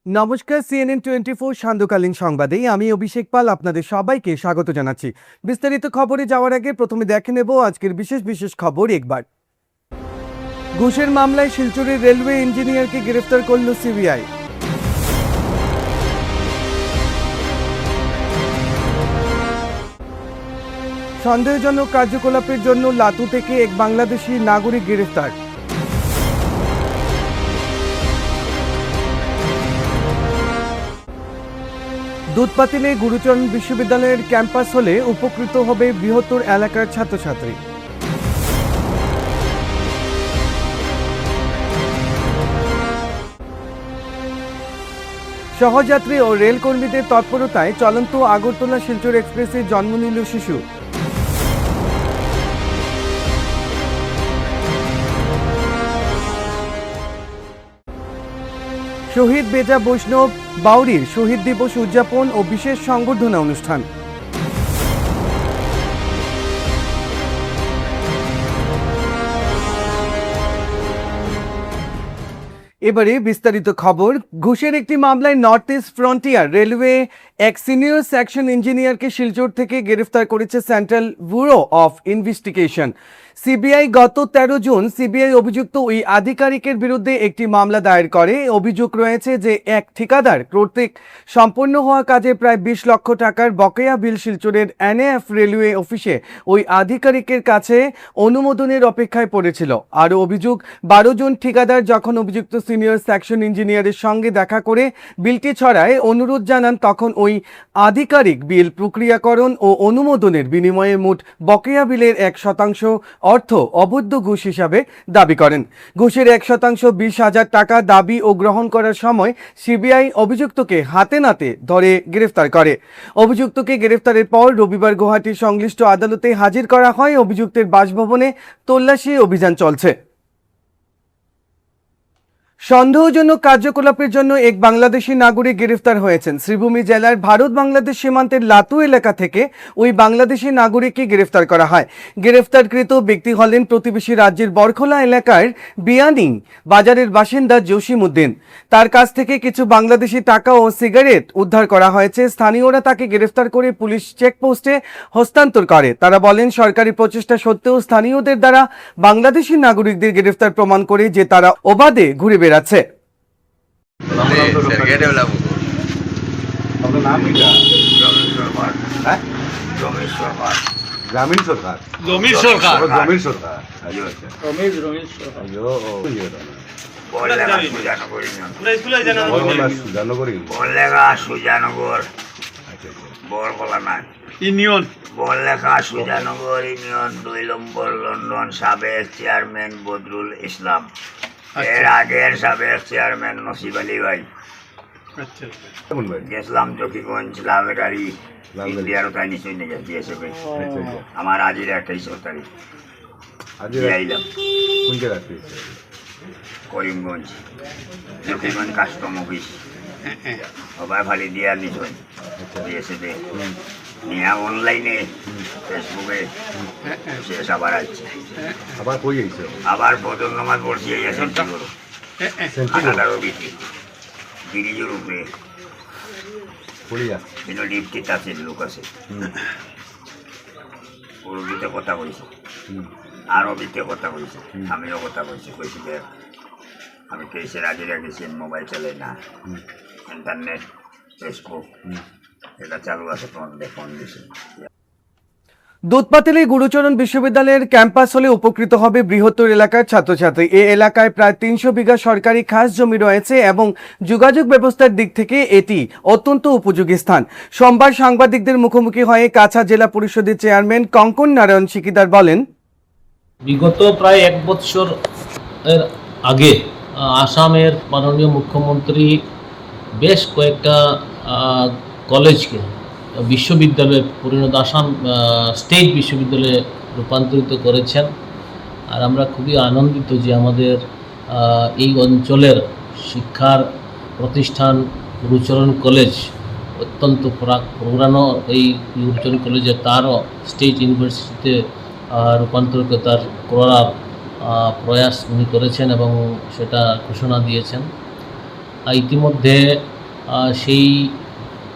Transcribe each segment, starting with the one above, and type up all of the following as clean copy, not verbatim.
নমস্কার, CNN 24 সান্ধ্যকালীন সংবাদে আমি অভিষেক পাল আপনাদের সবাইকে স্বাগত জানাচ্ছি। বিস্তারিত খবরে যাওয়ার আগে প্রথমে দেখে নেব আজকের বিশেষ খবর একবার। ঘুষের মামলায় শিলচরের রেলওয়ে ইঞ্জিনিয়ারকে গ্রেফতার করল সিবিআই। সন্দেহজনক কার্যকলাপের জন্য লাতু থেকে এক বাংলাদেশি নাগরিক গ্রেফতার। দুধপাতিলে গুরুচরণ বিশ্ববিদ্যালয়ের ক্যাম্পাস হলে উপকৃত হবে বৃহত্তর এলাকার ছাত্রছাত্রী। সহযাত্রী ও রেলকর্মীদের তৎপরতায় চলন্ত আগরতলা শিলচর এক্সপ্রেসে জন্ম নিল শিশু। শহীদ বেজা বৈষ্ণব বাউরির শহীদ দিবস উদযাপন ও বিশেষ সংবর্ধনা অনুষ্ঠান। এবারে বিস্তারিত খবর। ঘুষের একটি মামলায় নর্থ ইস্ট ফ্রন্টিয়ার রেলওয়ে এক সিনিয়র সেকশন ইঞ্জিনিয়ারকে শিলচর থেকে গ্রেফতার করেছে central bureau of investigation. CBI গত 13 জুন সিবিআই অভিযুক্ত ওই আধিকারিকের বিরুদ্ধে একটি মামলা দায়ের করে। অভিযোগ রয়েছে যে এক ঠিকাদার কর্তৃক সম্পন্ন হওয়া কাজে প্রায় 20 লক্ষ টাকার বকেয়া বিল শিলচরের এনএএফ রেলওয়ে অফিসে ওই আধিকারিকের কাছে অনুমোদনের অপেক্ষায় পড়েছিল। আরও অভিযোগ, 12 জন ঠিকাদার যখন অভিযুক্ত সিনিয়র সেকশন ইঞ্জিনিয়ারের সঙ্গে দেখা করে বিলটি ছড়ায় অনুরোধ জানান, তখন ওই আধিকারিক বিল প্রক্রিয়াকরণ ও অনুমোদনের বিনিময়ে মোট বকেয়া বিলের 1% অর্থ অবৈধ ঘুষ হিসাবে দাবি করেন। ঘুষের 1% 20,000 টাকা দাবি ও গ্রহণ করার সময় সিবিআই অভিযুক্তকে হাতে নাতে ধরে গ্রেফতার করে। অভিযুক্তকে গ্রেফতারের পর রবিবার গুয়াহাটির সংশ্লিষ্ট আদালতে হাজির করা হয়। অভিযুক্তের বাসভবনে তল্লাশি অভিযান চলছে। সন্দেহজনক কার্যকলাপের জন্য এক বাংলাদেশি নাগরিক গ্রেফতার হয়েছেন। শ্রীভূমি জেলার ভারত বাংলাদেশ সীমান্তের লাতু এলাকা থেকে ওই বাংলাদেশি নাগরিককে গ্রেফতার করা হয়। গ্রেফতারকৃত ব্যক্তি হলেন প্রতিবেশী রাজ্যের বরখোলা এলাকার বিয়ানিং বাজারের বাসিন্দা জসিম উদ্দিন। তার কাছ থেকে কিছু বাংলাদেশি টাকা ও সিগারেট উদ্ধার করা হয়েছে। স্থানীয়রা তাকে গ্রেফতার করে পুলিশ চেকপোস্টে হস্তান্তর করে। তারা বলেন, সরকারি প্রচেষ্টা সত্ত্বেও স্থানীয়দের দ্বারা বাংলাদেশি নাগরিকদের গ্রেফতার প্রমাণ করে যে তারা অবাধে ঘুরে বেড়াচ্ছে। গ্রামীণ সরকার সুজানগর ইউনিয়ন বড়লেখা সুজানগর ইউনিয়ন 2 নম্বর লন্ডন। সাবেক চেয়ারম্যান বদরুল ইসলাম, এর আগের সাবেক চেয়ারম্যান নসিব আলী ভাই। গেছিলাম জকিগঞ্জ লালগাড়ি ইন্ডিয়ার তাই নিচে নিয়ে যাচ্ছি এসে আমার আজির 28 তারিখ আইলাম করিমগঞ্জ জকিগঞ্জ কাস্টম অফিস সবাই ফালি দিয়া নিচ দিয়েছে নিয়ে অনলাইনে ফেসবুকে শেষ আবার আসছে। আবার বদল নামাজ পড়ছি ব্রিজের উপরে কিন্তু ডিপটি টাচের লোক আছে। উর্দুতে কথা বলছে, আরবিতে কথা বলছে, আমিও কথা বলছি। কইছি দেখ আমি কেসের আগে গেছি, মোবাইল চালাই না, ইন্টারনেট ফেসবুক এটা চালু আছে, ফোন দিছে। দুধপাতিলে গুরুচরণ বিশ্ববিদ্যালয়ের ক্যাম্পাস হলে উপকৃত হবে বৃহত্তর এলাকার ছাত্রছাত্রী। এই এলাকায় প্রায় 300 বিঘা সরকারি খাস জমি রয়েছে এবং যোগাযোগ ব্যবস্থার দিক থেকে এটি অত্যন্ত উপযোগী স্থান। সোমবার সাংবাদিকদের মুখোমুখি হয়ে কাছা জেলা পরিষদের চেয়ারম্যান কঙ্কন নারায়ণ শিকিদার বলেন, বিগত প্রায় 1 বছর এর আগে আসামের মাননীয় মুখ্যমন্ত্রী বেশ কয়েকটা কলেজকে বিশ্ববিদ্যালয়ে পরিণত আসাম স্টেট বিশ্ববিদ্যালয়ে রূপান্তরিত করেছেন। আর আমরা খুবই আনন্দিত যে আমাদের এই অঞ্চলের শিক্ষার প্রতিষ্ঠান গুরুচরণ কলেজ অত্যন্ত পুরানো এই গুরুচরণ কলেজে তারও স্টেট ইউনিভার্সিটিতে রূপান্তরিত করার প্রয়াস উনি করেছেন এবং সেটা ঘোষণা দিয়েছেন। ইতিমধ্যে সেই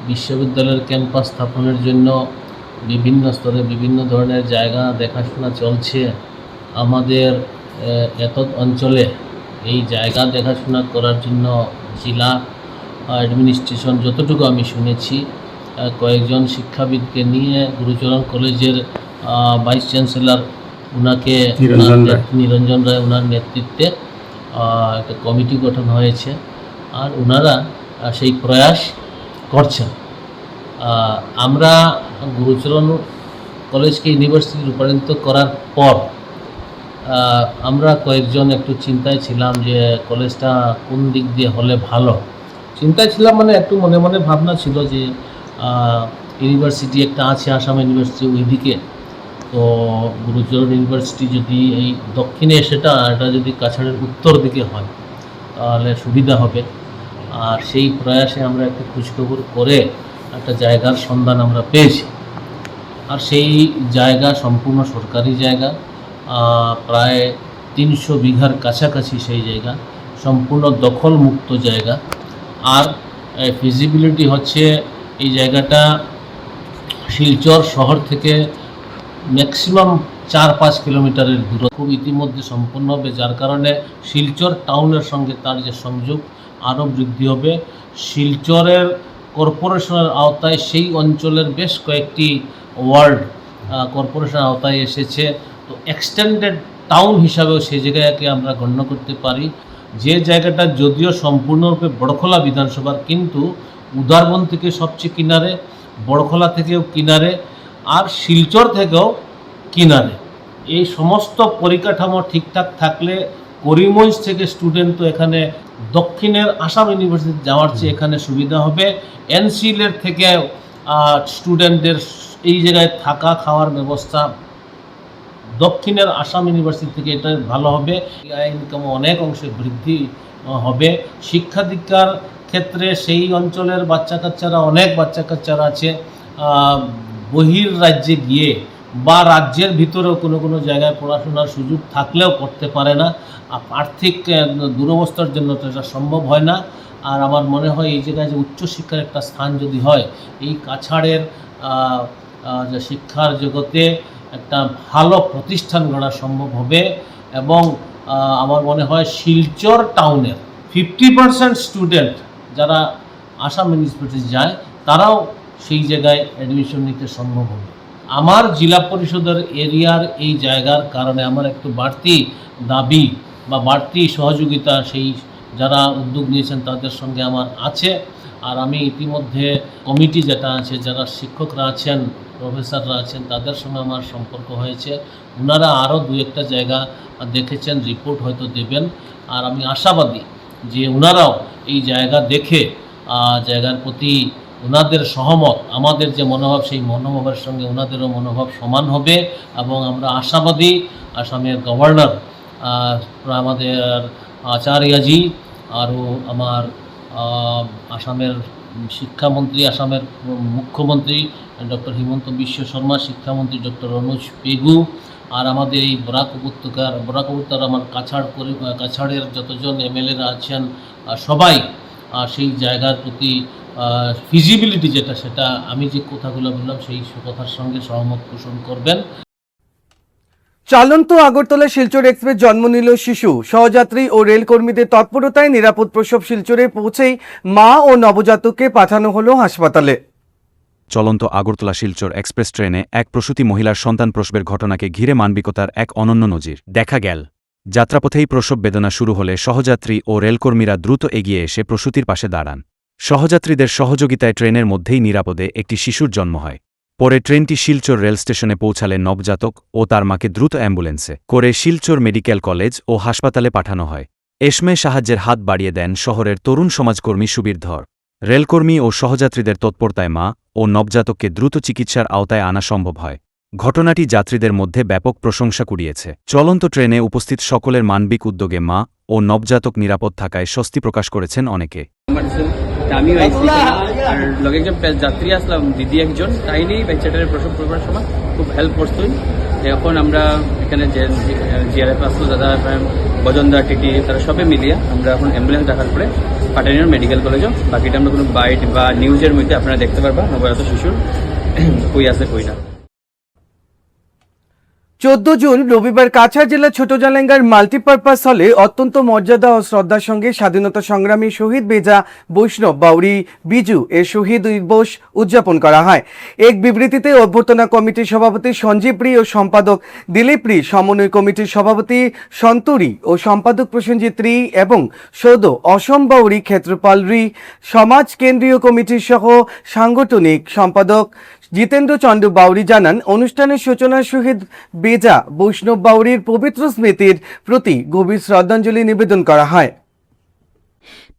বিশ্ববিদ্যালয়ের ক্যাম্পাস স্থাপনের জন্য বিভিন্ন স্তরে বিভিন্ন ধরনের জায়গা দেখাশোনা চলছে। আমাদের এত অঞ্চলে এই জায়গা দেখাশোনা করার জন্য জেলা অ্যাডমিনিস্ট্রেশন, যতটুকু আমি শুনেছি, কয়েকজন শিক্ষাবিদকে নিয়ে গুরুচরণ কলেজের ভাইস চ্যান্সেলর ওনাকে নিরঞ্জন রায় ওনার নেতৃত্বে একটা কমিটি গঠন হয়েছে, আর ওনারা সেই প্রয়াস করছেন। আমরা গুরুচরণ কলেজকে ইউনিভার্সিটি রূপান্তরিত করার পর আমরা কয়েকজন একটু চিন্তায় ছিলাম যে কলেজটা কোন দিক দিয়ে হলে ভালো। চিন্তায় ছিলাম মানে একটু মনে মনে ভাবনা ছিল যে ইউনিভার্সিটি একটা আছে আসাম ইউনিভার্সিটি ওইদিকে, তো গুরুচরণ ইউনিভার্সিটি যদি এই দক্ষিণে এটা যদি কাছাড়ের উত্তর দিকে হয় তাহলে সুবিধা হবে। আর সেই প্রয়াসে আমরা একটু খোঁজখবর করে একটা জায়গার সন্ধান আমরা পেয়েছি। আর সেই জায়গা সম্পূর্ণ সরকারি জায়গা, প্রায় 300 বিঘার কাছাকাছি সেই জায়গা, সম্পূর্ণ দখলমুক্ত জায়গা। আর ফিজিবিলিটি হচ্ছে এই জায়গাটা শিলচর শহর থেকে ম্যাক্সিমাম 4-5 কিলোমিটারের দূর, খুব ইতিমধ্যে সম্পন্ন হবে, যার কারণে শিলচর টাউনের সঙ্গে তার যে সংযোগ আরও বৃদ্ধি হবে। শিলচরের কর্পোরেশনের আওতায় সেই অঞ্চলের বেশ কয়েকটি ওয়ার্ড কর্পোরেশনের আওতায় এসেছে, তো এক্সটেন্ডেড টাউন হিসাবেও সেই জায়গাকে আমরা গণ্য করতে পারি। যে জায়গাটা যদিও সম্পূর্ণরূপে বড়খোলা বিধানসভার, কিন্তু উদারবন থেকে সবচেয়ে কিনারে, বড়খোলা থেকেও কিনারে, আর শিলচর থেকেও কিনারে। এই সমস্ত পরিকাঠামো ঠিকঠাক থাকলে করিমগঞ্জ থেকে স্টুডেন্ট তো এখানে দক্ষিণের আসাম ইউনিভার্সিটি যাওয়ার চেয়ে এখানে সুবিধা হবে। এনসিএলের থেকে স্টুডেন্টদের এই জায়গায় থাকা খাওয়ার ব্যবস্থা দক্ষিণের আসাম ইউনিভার্সিটি থেকে এটা ভালো হবে। ইনকাম অনেক অংশে বৃদ্ধি হবে। শিক্ষা দীক্ষার ক্ষেত্রে সেই অঞ্চলের অনেক বাচ্চা কাচ্চারা আছে বহির রাজ্যে গিয়ে বা রাজ্যের ভিতরেও কোনো জায়গায় পড়াশোনার সুযোগ থাকলেও করতে পারে না, আর্থিক দুরবস্থার জন্য তো এটা সম্ভব হয় না। আর আমার মনে হয় এই জায়গায় যে উচ্চশিক্ষার একটা স্থান যদি হয়, এই কাছাড়ের যে শিক্ষার জগতে একটা ভালো প্রতিষ্ঠান গড়া সম্ভব হবে। এবং আমার মনে হয় শিলচর টাউনের 50% স্টুডেন্ট যারা আসাম ইউনিভার্সিটি যায় তারাও সেই জায়গায় অ্যাডমিশন নিতে সম্ভব হবে। আমার জেলা পরিষদের এরিয়ার এই জায়গার কারণে আমার একটু বাড়তি দাবি বা বাড়তি সহযোগিতা সেই যারা উদ্যোগ নিয়েছেন তাদের সঙ্গে আমার আছে। আর আমি ইতিমধ্যে কমিটি যেটা আছে, যারা শিক্ষকরা আছেন, প্রফেসররা আছেন, তাদের সঙ্গে আমার সম্পর্ক হয়েছে। ওনারা আরও 2-1টা জায়গা দেখেছেন, রিপোর্ট হয়তো দেবেন। আর আমি আশাবাদী যে ওনারাও এই জায়গা দেখে জায়গার প্রতি ওনাদের সহমত, আমাদের যে মনোভাব সেই মনোভাবের সঙ্গে ওনাদেরও মনোভাব সমান হবে। এবং আমরা আশাবাদী আসামের গভর্নর আমাদের আচার্যজি, আরও আমার আসামের শিক্ষামন্ত্রী, আসামের মুখ্যমন্ত্রী ডক্টর হিমন্ত বিশ্ব শর্মা, শিক্ষামন্ত্রী ডক্টর রনোজ পেগু, আর আমাদের এই বরাক উপত্যকার আমার কাছাড়ের যতজন এমএলএরা আছেন সবাই সেই জায়গার প্রতি ফিজিবিলিটি যেটা, সেটা আমি যে কথাগুলো বললাম সেই কথার সঙ্গে সহমত পোষণ করবেন। চলন্ত আগরতলা শিলচর এক্সপ্রেস জন্ম নিল শিশু। সহযাত্রী ও রেলকর্মীদের তৎপরতায় নিরাপদ প্রসব শিলচরে পৌঁছেই মা ও নবজাতককে পাঠানো হলো হাসপাতালে। চলন্ত আগরতলা শিলচর এক্সপ্রেস ট্রেনে এক প্রসূতি মহিলার সন্তান প্রসবের ঘটনাকে ঘিরে মানবিকতার এক অনন্য নজির দেখা গেল। যাত্রাপথেই প্রসব বেদনা শুরু হলে সহযাত্রী ও রেলকর্মীরা দ্রুত এগিয়ে এসে প্রসূতির পাশে দাঁড়ান। সহযাত্রীদের সহযোগিতায় ট্রেনের মধ্যেই নিরাপদে একটি শিশুর জন্ম হয়। পরে ট্রেনটি শিলচর রেল স্টেশনে পৌঁছালে নবজাতক ও তার মাকে দ্রুত অ্যাম্বুলেন্সে করে শিলচর মেডিকেল কলেজ ও হাসপাতালে পাঠানো হয়। এসমে সাহায্যের হাত বাড়িয়ে দেন শহরের তরুণ সমাজকর্মী সুবীর ধর। রেলকর্মী ও সহযাত্রীদের তৎপরতায় মা ও নবজাতককে দ্রুত চিকিৎসার আওতায় আনা সম্ভব হয়। ঘটনাটি যাত্রীদের মধ্যে ব্যাপক প্রশংসা কুড়িয়েছে। চলন্ত ট্রেনে উপস্থিত সকলের মানবিক উদ্যোগে মা ও নবজাতক নিরাপদ থাকায় স্বস্তি প্রকাশ করেছেন অনেকে। আমিও আইসি আর লগে একজন যাত্রী আসলাম, দিদি একজন, তাইনি বাচ্চাটার প্রসব করবার সময় খুব হেল্প করতেন। এখন আমরা এখানে যে জিআরএফ আসলো, দাদা বজনদা টিটি, তারা সবে মিলিয়ে আমরা এখন অ্যাম্বুলেন্স দেখার পরে পাটানিয়ার মেডিকেল কলেজও। বাকিটা আমরা কোনো বাইট বা নিউজের মধ্যে আপনারা দেখতে পারবা নবজাত শিশুর কই আছে কই না। 14 জুন রবিবার কাছাড় জেলার ছোট জালেঙ্গার মাল্টিপারপাস হলে অত্যন্ত মর্যাদা ও শ্রদ্ধার সঙ্গে স্বাধীনতা সংগ্রামী শহীদ বেজা বৈষ্ণব বাউরি বিজু এর শহীদ দিবস উদযাপন করা হয়। এক বিবৃতিতে অভ্যর্থনা কমিটির সভাপতি সঞ্জীব রি ও সম্পাদক দিলীপ রি, সমন্বয় কমিটির সভাপতি সন্তরি ও সম্পাদক প্রসেনজিৎ রি এবং সৌদ অসম বাউরি ক্ষেত্রপাল রি, সমাজ কেন্দ্রীয় কমিটির সহ সাংগঠনিক সম্পাদক জিতেন্দ্র চন্দ্র বাউরি জানান, অনুষ্ঠানের সূচনার শহীদ বেজা বৈষ্ণব বাউরির পবিত্র স্মৃতির প্রতি গভীর শ্রদ্ধাঞ্জলি নিবেদন করা হয়।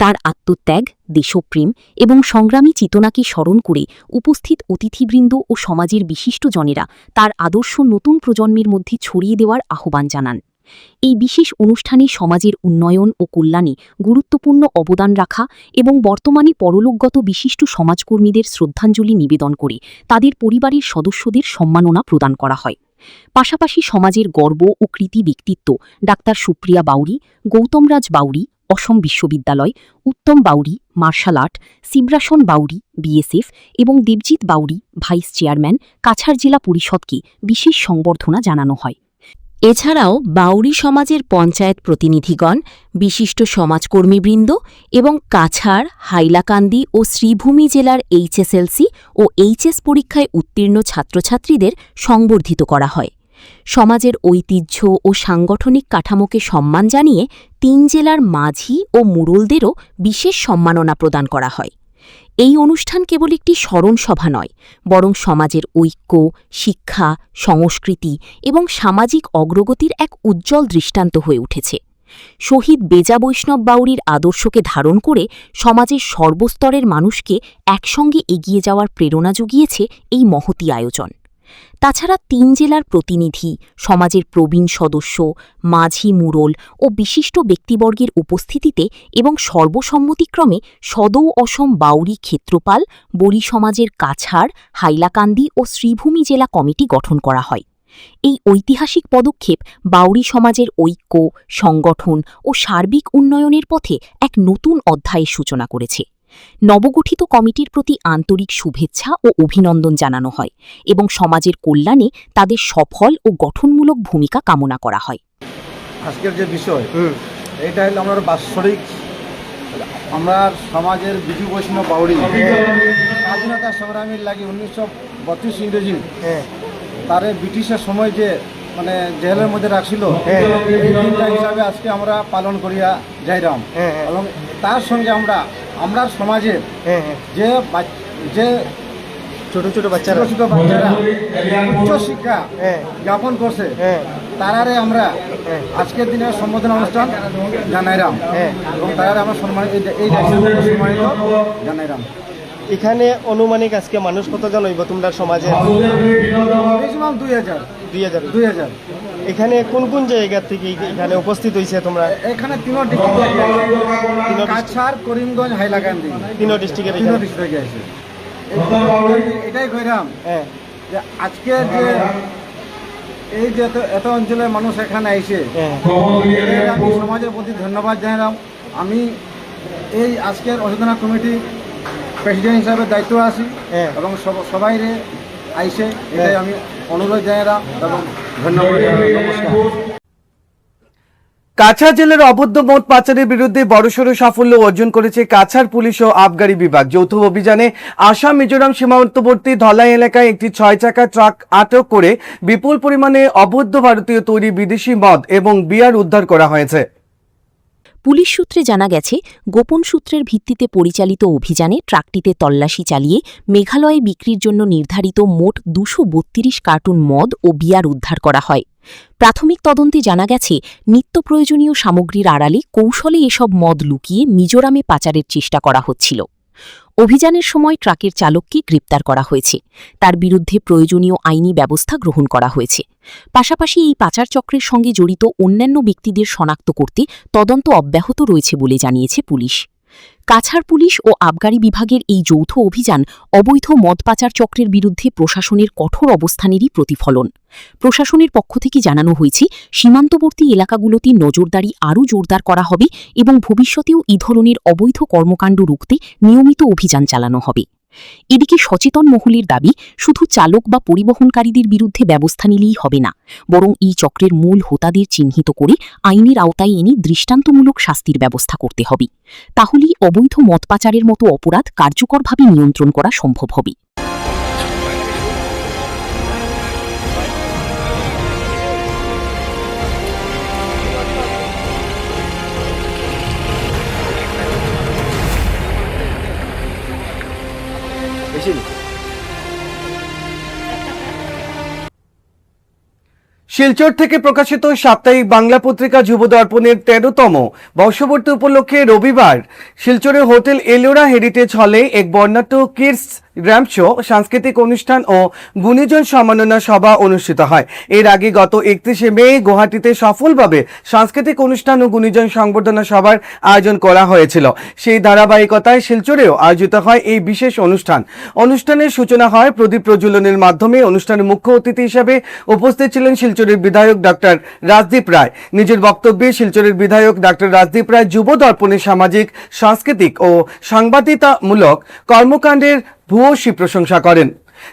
তার আত্মত্যাগ, দেশপ্রেম এবং সংগ্রামী চেতনাকে স্মরণ করে উপস্থিত অতিথিবৃন্দ ও সমাজের বিশিষ্টজনেরা তার আদর্শ নতুন প্রজন্মের মধ্যে ছড়িয়ে দেওয়ার আহ্বান জানান। এই বিশেষ অনুষ্ঠানে সমাজের উন্নয়ন ও কল্যাণে গুরুত্বপূর্ণ অবদান রাখা এবং বর্তমানে পরলোকগত বিশিষ্ট সমাজকর্মীদের শ্রদ্ধাঞ্জলি নিবেদন করে তাদের পরিবারের সদস্যদের সম্মাননা প্রদান করা হয়। পাশাপাশি সমাজের গর্ব ও কৃতি ব্যক্তিত্ব ডাক্তার সুপ্রিয়া বাউরি, গৌতমরাজ বাউরি, অসম বিশ্ববিদ্যালয়, Uttam Bauri, martial art, Shibrasan Bauri, BSF এবং দেবজিৎ বাউরি, ভাইস চেয়ারম্যান, কাছাড় জেলা পরিষদকে বিশেষ সংবর্ধনা জানানো হয়। এছাড়াও বাউরি সমাজের পঞ্চায়েত প্রতিনিধিগণ, বিশিষ্ট সমাজকর্মীবৃন্দ এবং কাছাড়, হাইলাকান্দি ও শ্রীভূমি জেলার এইচএসএলসি ও এইচএস পরীক্ষায় উত্তীর্ণ ছাত্রছাত্রীদের সংবর্ধিত করা হয়। সমাজের ঐতিহ্য ও সাংগঠনিক কাঠামোকে সম্মান জানিয়ে 3 জেলার মাঝি ও মুরুলদেরও বিশেষ সম্মাননা প্রদান করা হয়। এই অনুষ্ঠান কেবল একটি স্মরণ সভা নয়, বরং সমাজের ঐক্য, শিক্ষা, সংস্কৃতি এবং সামাজিক অগ্রগতির এক উজ্জ্বল দৃষ্টান্ত হয়ে উঠেছে। শহীদ বেজা বৈষ্ণব বাউরির আদর্শকে ধারণ করে সমাজের সর্বস্তরের মানুষকে একসঙ্গে এগিয়ে যাওয়ার প্রেরণা জুগিয়েছে এই মহতী আয়োজন। তাছাড়া 3 জেলার প্রতিনিধি, সমাজের প্রবীণ সদস্য, মাঝি, মুরল ও বিশিষ্ট ব্যক্তিবর্গের উপস্থিতিতে এবং সর্বসম্মতিক্রমে সদৌ অসম বাউরি ক্ষেত্রপাল, বড়ি সমাজের কাছাড়, হাইলাকান্দি ও শ্রীভূমি জেলা কমিটি গঠন করা হয়। এই ঐতিহাসিক পদক্ষেপ বাউরি সমাজের ঐক্য, সংগঠন ও সার্বিক উন্নয়নের পথে এক নতুন অধ্যায়ের সূচনা করেছে। নবগঠিত কমিটির প্রতি আন্তরিক শুভেচ্ছা ও অভিনন্দন জানানো হয় এবং সমাজের কল্যাণে তাদের সফল ও গঠনমূলক ভূমিকা কামনা করা হয়। আজকের যে বিষয় এটা হলো আমার বাৎসরিক, আমরা সমাজের বিজু বৈষ্ণব বাউরি স্বাধীনতা সংগ্রামীর লাগে 1932 ইংরেজি তারে ব্রিটিশের সময় যে মানে জেলের মধ্যে রাখছিল, এই দিনটা হিসাবে আজকে আমরা পালন করিয়া যাইরাম। এবং তার সঙ্গে আমরা সমাজের যে যে ছোট ছোট বাচ্চারা উচ্চ শিক্ষা জ্ঞাপন করছে তারারে আমরা আজকের দিনে সম্বোধনা অনুষ্ঠান জানাইরাম এবং তারারে আমরা সম্মানিত জানাইরাম। এখানে অনুমানিক আজকে মানুষ কতজন হইব তোমরা সমাজে? ম্যাক্সিমাম 2000। এখানে কোন কোন জায়গা থেকে এখানে উপস্থিত হয়েছে তোমরা? এখানে 3 ডিস্ট্রিক্ট, কাছাড়, করিমগঞ্জ, হাইলাকান্দি, 3 ডিস্ট্রিক্টের ডিস্ট্রিক্টে আছে। এটাই কইরাম যে আজকে যে এই যে এত অঞ্চলের মানুষ এখানে আইছে, আমি সমাজের প্রতি ধন্যবাদ জানালাম। আমি এই আজকের অযোধ্যা কমিটি প্রেসিডেন্ট হিসাবে দায়িত্ব আছি এবং সবাই আইসে এটাই আমি অনুরোধ জানালাম এবং ধন্যবাদ। নমস্কার। কাছাড় জেলার অবৈধ মদ পাচারের বিরুদ্ধে বড়সড় সাফল্য অর্জন করেছে কাছাড় পুলিশ ও আবগারি বিভাগ। যৌথ অভিযানে আসাম মিজোরাম সীমান্তবর্তী ধলাই এলাকায় একটি 6 চাকা ট্রাক আটক করে বিপুল পরিমাণে অবৈধ ভারতীয় তৈরি বিদেশি মদ এবং বিয়ার উদ্ধার করা হয়েছে। পুলিশ সূত্রে জানা গেছে, গোপন সূত্রের ভিত্তিতে পরিচালিত অভিযানে ট্রাকটিতে তল্লাশি চালিয়ে মেঘালয়ে বিক্রির জন্য নির্ধারিত মোট 232 কার্টুন মদ ও বিয়ার উদ্ধার করা হয়। প্রাথমিক তদন্তে জানা গেছে, নিত্য প্রয়োজনীয় সামগ্রীর আড়ালে কৌশলে এসব মদ লুকিয়ে মিজোরামে পাচারের চেষ্টা করা হচ্ছিল। অভিযানের সময় ট্রাকের চালককে গ্রেপ্তার করা হয়েছে। তার বিরুদ্ধে প্রয়োজনীয় আইনি ব্যবস্থা গ্রহণ করা হয়েছে। পাশাপাশি এই পাচার চক্রের সঙ্গে জড়িত অন্যান্য ব্যক্তিদের শনাক্ত করতে তদন্ত অব্যাহত রয়েছে বলে জানিয়েছে পুলিশ। কাছাড় পুলিশ ও আবগারি বিভাগের এই যৌথ অভিযান অবৈধ মদ পাচার চক্রের বিরুদ্ধে প্রশাসনের কঠোর অবস্থানেরই প্রতিফলন। প্রশাসনের পক্ষ থেকে জানানো হয়েছে, সীমান্তবর্তী এলাকাগুলোতে নজরদারি আরও জোরদার করা হবে এবং ভবিষ্যতেও এই ধরনের অবৈধ কর্মকাণ্ড রুখতে নিয়মিত অভিযান চালানো হবে। এদিকে সচেতন মহলের দাবি, শুধু চালক বা পরিবহনকারীদের বিরুদ্ধে ব্যবস্থা নিলেই হবে না, বরং এই চক্রের মূল হোতাদের চিহ্নিত করে আইনের আওতায় এনে দৃষ্টান্তমূলক শাস্তির ব্যবস্থা করতে হবে। তাহলেই অবৈধ মদ পাচারের মতো অপরাধ কার্যকরভাবে নিয়ন্ত্রণ করা সম্ভব হবে। শিলচর থেকে প্রকাশিত সাপ্তাহিক বাংলা পত্রিকা যুব দর্পণের 13তম বর্ষপূর্তি উপলক্ষে রবিবার শিলচরের হোটেল এলোরা হেরিটেজ হলে এক বর্ণাঢ্য কিডস র্যাম্প শো, সাংস্কৃতিক অনুষ্ঠান ও গুণীজন সম্মাননা সভা অনুষ্ঠিত হয়। এর আগে গত 31শে মে গুয়াহাটিতে সফলভাবে সাংস্কৃতিক অনুষ্ঠান ও গুণীজন সংবর্ধনা সভার আয়োজন করা হয়েছিল। সেই ধারাবাহিকতায় শিলচরেও আয়োজিত হয় এই বিশেষ অনুষ্ঠান। অনুষ্ঠানের সূচনা হয় প্রদীপ প্রজ্বলনের মাধ্যমে। অনুষ্ঠানের মুখ্য অতিথি হিসেবে উপস্থিত ছিলেন শিলচরের বিধায়ক ডক্টর রাজদীপ রায়। নিজের বক্তব্যে শিলচরের বিধায়ক ডক্টর রাজদীপ রায় যুব দর্পণের সামাজিক, সাংস্কৃতিক ও সাংবাদিকতামূলক কর্মকাণ্ডের ভূয়সী প্রশংসা করেন।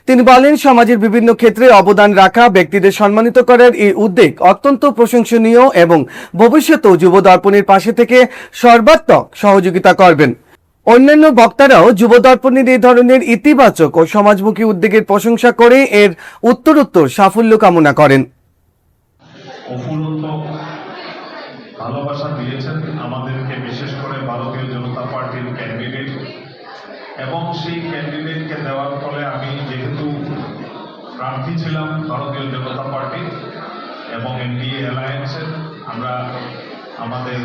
তিনি বলেন, সমাজের বিভিন্ন ক্ষেত্রে অবদান রাখা ব্যক্তিদের সম্মানিত করার এই উদ্যোগ অত্যন্ত প্রশংসনীয় এবং ভবিষ্যতেও যুব দর্পণের পাশে থেকে সর্বাত্মক সহযোগিতা করবেন। অন্যান্য বক্তারাও যুব দর্পণের এই ধরনের ইতিবাচক ও সমাজমুখী উদ্যোগের প্রশংসা করে এর উত্তরোত্তর সাফল্য কামনা করেন। অফুরন্ত ভালোবাসা দিয়েছেন আমাদেরকে, বিশেষ করে ভারতীয় জনতা পার্টির ক্যান্ডিডেট, এবং সেই ক্যান্ডিডেটকে দেওয়ার ফলে আমি যেহেতু প্রার্থী ছিলাম ভারতীয় জনতা পার্টি এবং এনডিএ অ্যালায়েন্সের, আমরা আমাদের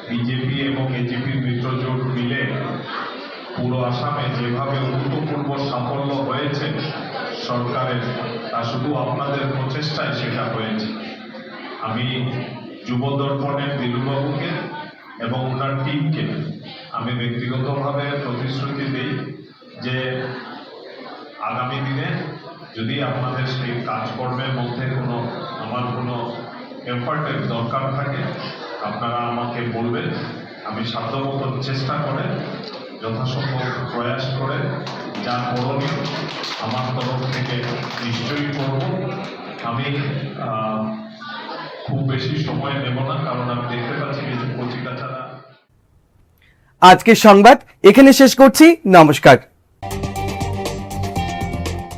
বিজেপি এবং এজিপির মিত্রজোট মিলে পুরো আসামে যেভাবে অভূতপূর্ব সাফল্য হয়েছে সরকারের, তা শুধু আপনাদের প্রচেষ্টায় সেটা হয়েছে। আমি যুব দর্পণের দিলুবাবুকে এবং ওনার টিমকে আমি ব্যক্তিগতভাবে প্রতিশ্রুতি দিই যে আগামী দিনে যদি আপনাদের সেই কাজকর্মের মধ্যে আমার কোনো এফার্টের দরকার থাকে আপনারা আমাকে বলবেন। আমি সাধ্যমতো চেষ্টা করে, যথাসম্ভব প্রয়াস করে, যা করণীয় আমার তরফ থেকে নিশ্চয়ই করব। আমি খুব বেশি সময় নেব না, কারণ আমি দেখতে পাচ্ছি কিছু পত্রিকা ছাড়া। আজকের সংবাদ এখানে শেষ করছি। নমস্কার।